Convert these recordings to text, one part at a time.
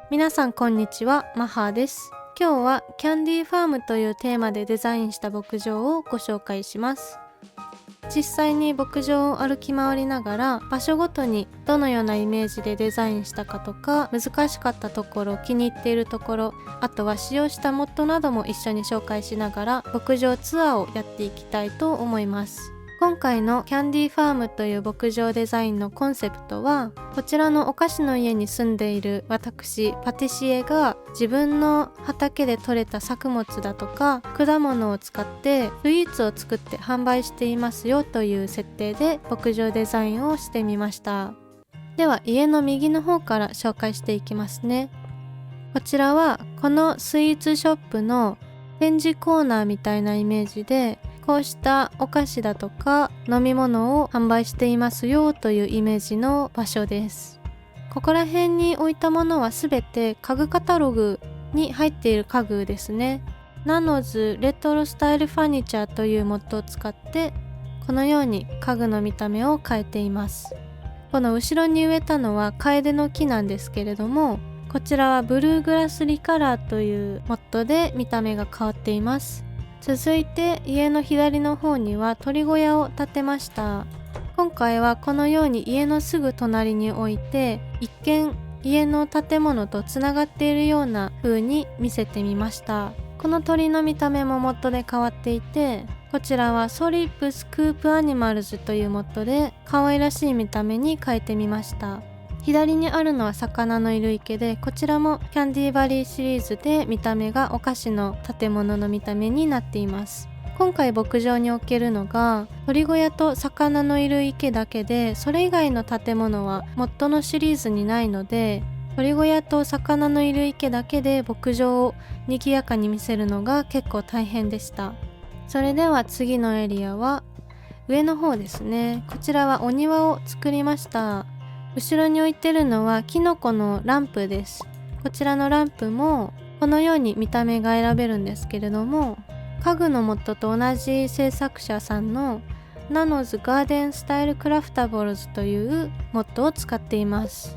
皆さんこんにちは、マハです。今日はキャンディーファームというテーマでデザインした牧場をご紹介します。実際に牧場を歩き回りながら場所ごとにどのようなイメージでデザインしたかとか、難しかったところ、気に入っているところ、あとは使用したモッドなども一緒に紹介しながら牧場ツアーをやっていきたいと思います。今回のキャンディーファームという牧場デザインのコンセプトは、こちらのお菓子の家に住んでいる私パティシエが自分の畑で採れた作物だとか果物を使ってスイーツを作って販売していますよという設定で牧場デザインをしてみました。では家の右の方から紹介していきますね。こちらはこのスイーツショップの展示コーナーみたいなイメージで、こうしたお菓子だとか飲み物を販売していますよというイメージの場所です。ここら辺に置いたものはすべて家具カタログに入っている家具ですね。ナノズレトロスタイルファニチャーというモッドを使ってこのように家具の見た目を変えています。この後ろに植えたのはカエデの木なんですけれども、こちらはブルーグラスリカラーというモッドで見た目が変わっています。続いて家の左の方には鳥小屋を建てました。今回はこのように家のすぐ隣に置いて、一見家の建物とつながっているような風に見せてみました。この鳥の見た目もモッドで変わっていて、こちらはソリップスクープアニマルズというモッドで可愛らしい見た目に変えてみました。左にあるのは魚のいる池で、こちらもキャンディーバリーシリーズで見た目がお菓子の建物の見た目になっています。今回牧場に置けるのが鳥小屋と魚のいる池だけで、それ以外の建物はモッドのシリーズにないので、鳥小屋と魚のいる池だけで牧場を賑やかに見せるのが結構大変でした。それでは次のエリアは上の方ですね。こちらはお庭を作りました。後ろに置いてるのはキノコのランプです。こちらのランプもこのように見た目が選べるんですけれども、家具のモッドと同じ制作者さんのナノズガーデンスタイルクラフタボルズというモッドを使っています。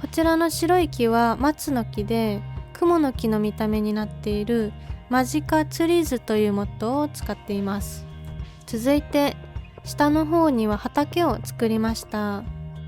こちらの白い木は松の木で、雲の木の見た目になっているマジカツリーズというモッドを使っています。続いて下の方には畑を作りました。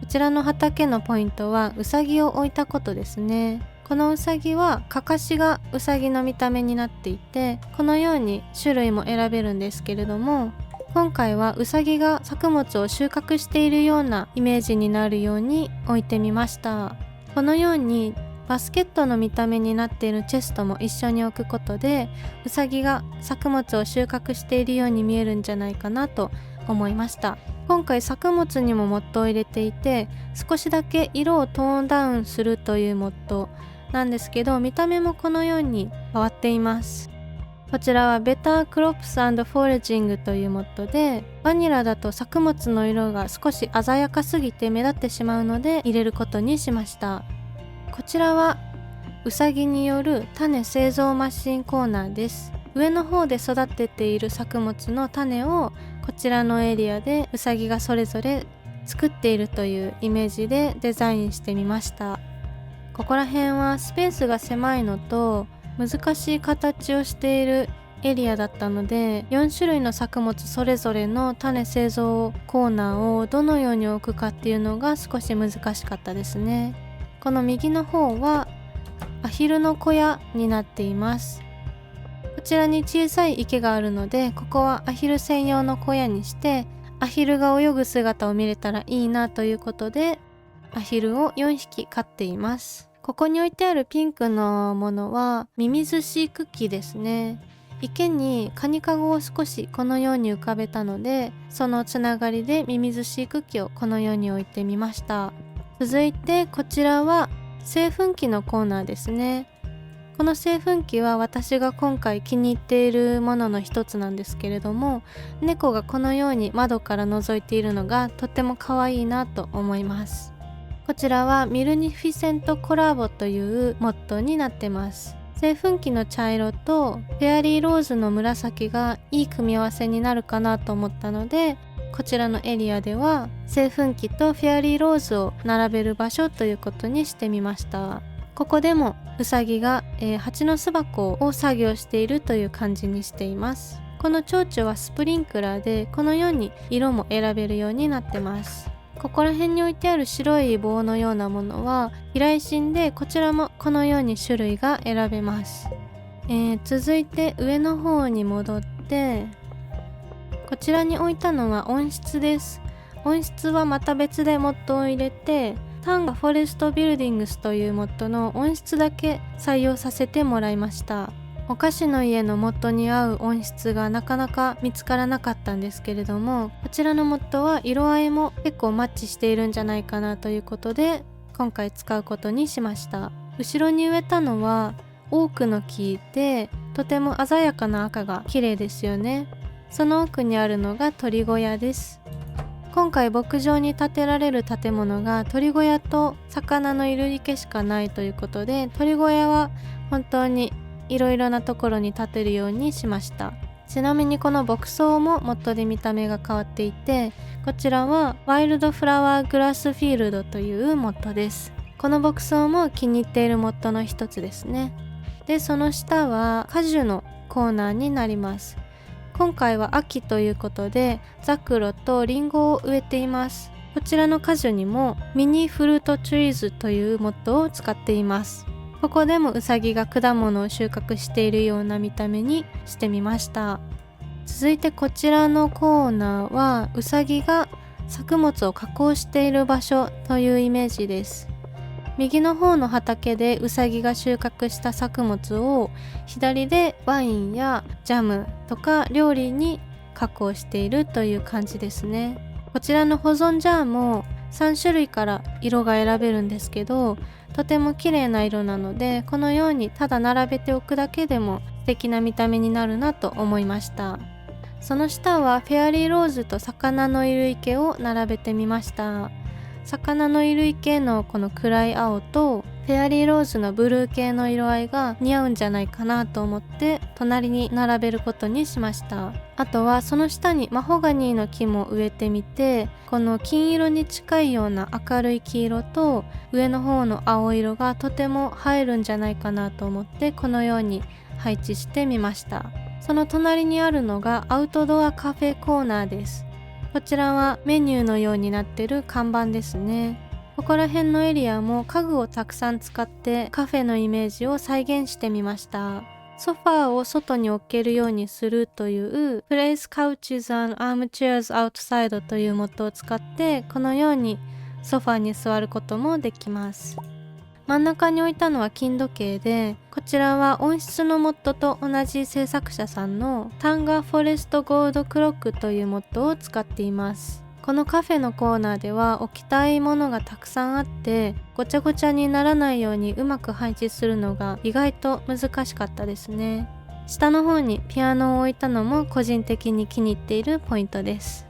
こちらの畑のポイントはウサギを置いたことですね。このウサギはかかしがウサギの見た目になっていて、このように種類も選べるんですけれども、今回はウサギが作物を収穫しているようなイメージになるように置いてみました。このようにバスケットの見た目になっているチェストも一緒に置くことで、ウサギが作物を収穫しているように見えるんじゃないかなと思いました。今回作物にもモッドを入れていて、少しだけ色をトーンダウンするというモッドなんですけど、見た目もこのように変わっています。こちらはベタークロップス&フォーレジングというモッドで、バニラだと作物の色が少し鮮やかすぎて目立ってしまうので入れることにしました。こちらはウサギによる種製造マシンコーナーです。上の方で育てている作物の種をこちらのエリアでウサギがそれぞれ作っているというイメージでデザインしてみました。ここら辺はスペースが狭いのと難しい形をしているエリアだったので、4種類の作物それぞれの種製造コーナーをどのように置くかっていうのが少し難しかったですね。この右の方はアヒルの小屋になっています。こちらに小さい池があるので、ここはアヒル専用の小屋にして、アヒルが泳ぐ姿を見れたらいいなということで、アヒルを4匹飼っています。ここに置いてあるピンクのものはミミズ飼育機ですね。池にカニカゴを少しこのように浮かべたので、そのつながりでミミズ飼育機をこのように置いてみました。続いてこちらは製粉機のコーナーですね。この製粉機は私が今回気に入っているものの一つなんですけれども、猫がこのように窓から覗いているのがとっても可愛いなと思います。こちらはミルニフィセントコラボというモッドになってます。製粉機の茶色とフェアリーローズの紫がいい組み合わせになるかなと思ったので、こちらのエリアでは製粉機とフェアリーローズを並べる場所ということにしてみました。ここでもうさぎが、蜂の巣箱を作業しているという感じにしています。この蝶々はスプリンクラーで、このように色も選べるようになってます。ここら辺に置いてある白い棒のようなものは避雷針で、こちらもこのように種類が選べます。続いて上の方に戻って、こちらに置いたのは温室です。温室はまた別でモッドを入れて、タンガフォレストビルディングスというモッドの温室だけ採用させてもらいました。お菓子の家のモッドに合う温室がなかなか見つからなかったんですけれども、こちらのモッドは色合いも結構マッチしているんじゃないかなということで、今回使うことにしました。後ろに植えたのはオークの木で、とても鮮やかな赤が綺麗ですよね。その奥にあるのが鳥小屋です。今回牧場に建てられる建物が鳥小屋と魚のいる池しかないということで、鳥小屋は本当にいろいろなところに建てるようにしました。ちなみにこの牧草もモッドで見た目が変わっていて、こちらはワイルドフラワーグラスフィールドというモッドです。この牧草も気に入っているモッドの一つですね。で、その下は果樹のコーナーになります。今回は秋ということでザクロとリンゴを植えています。こちらの果樹にもミニフルートトリーズというモッドを使っています。ここでもウサギが果物を収穫しているような見た目にしてみました。続いてこちらのコーナーはウサギが作物を加工している場所というイメージです。右の方の畑でウサギが収穫した作物を左でワインやジャムとか料理に加工しているという感じですね。こちらの保存ジャーも3種類から色が選べるんですけど、とても綺麗な色なので、このようにただ並べておくだけでも素敵な見た目になるなと思いました。その下はフェアリーローズと魚のいる池を並べてみました。魚のいる池のこの暗い青とフェアリーローズのブルー系の色合いが似合うんじゃないかなと思って隣に並べることにしました。あとはその下にマホガニーの木も植えてみて、この金色に近いような明るい黄色と上の方の青色がとても映えるんじゃないかなと思ってこのように配置してみました。その隣にあるのがアウトドアカフェコーナーです。こちらはメニューのようになってる看板ですね。ここら辺のエリアも家具をたくさん使ってカフェのイメージを再現してみました。ソファーを外に置けるようにするという Place Couches and Armchairs Outside というモッドを使ってこのようにソファーに座ることもできます。真ん中に置いたのは金時計で、こちらは温室のモッドと同じ制作者さんのタンガフォレストゴールドクロックというモッドを使っています。このカフェのコーナーでは置きたいものがたくさんあってごちゃごちゃにならないようにうまく配置するのが意外と難しかったですね。下の方にピアノを置いたのも個人的に気に入っているポイントです。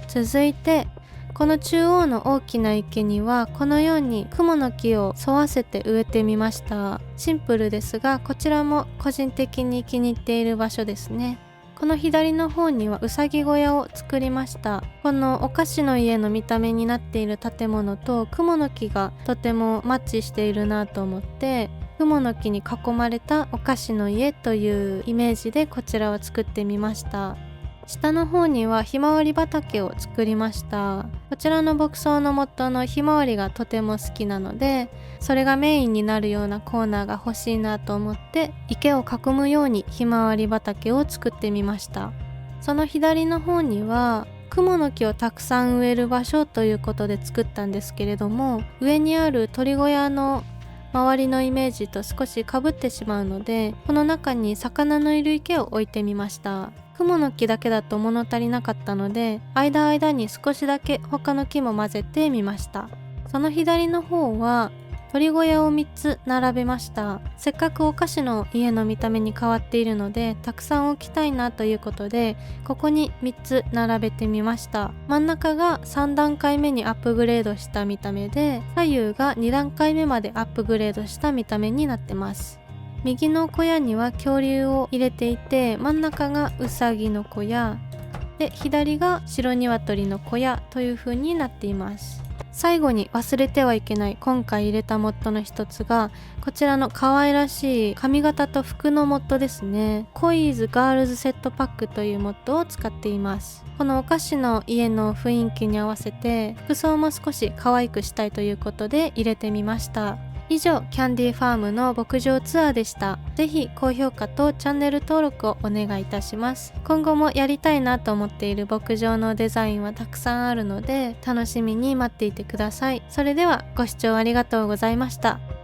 続いてこの中央の大きな池にはこのようにクモの木を沿わせて植えてみました。シンプルですがこちらも個人的に気に入っている場所ですね。この左の方にはうさぎ小屋を作りました。このお菓子の家の見た目になっている建物とクモの木がとてもマッチしているなと思って、クモの木に囲まれたお菓子の家というイメージでこちらを作ってみました。下の方にはひまわり畑を作りました。こちらの牧草の元のひまわりがとても好きなので、それがメインになるようなコーナーが欲しいなと思って池を囲むようにひまわり畑を作ってみました。その左の方にはクモの木をたくさん植える場所ということで作ったんですけれども、上にある鳥小屋の周りのイメージと少し被ってしまうので、この中に魚のいる池を置いてみました。クモの木だけだと物足りなかったので、間に少しだけ他の木も混ぜてみました。その左の方は鳥小屋を3つ並べました。せっかくお菓子の家の見た目に変わっているのでたくさん置きたいなということで、ここに3つ並べてみました。真ん中が3段階目にアップグレードした見た目で、左右が2段階目までアップグレードした見た目になってます。右の小屋には恐竜を入れていて、真ん中がウサギの小屋で左が白鶏の小屋という風になっています。最後に忘れてはいけない今回入れたモッドの一つがこちらの可愛らしい髪型と服のモッドですね。コイーズガールズセットパックというモッドを使っています。このお菓子の家の雰囲気に合わせて服装も少し可愛くしたいということで入れてみました。以上、キャンディーファームの牧場ツアーでした。ぜひ高評価とチャンネル登録をお願いいたします。今後もやりたいなと思っている牧場のデザインはたくさんあるので楽しみに待っていてください。それではご視聴ありがとうございました。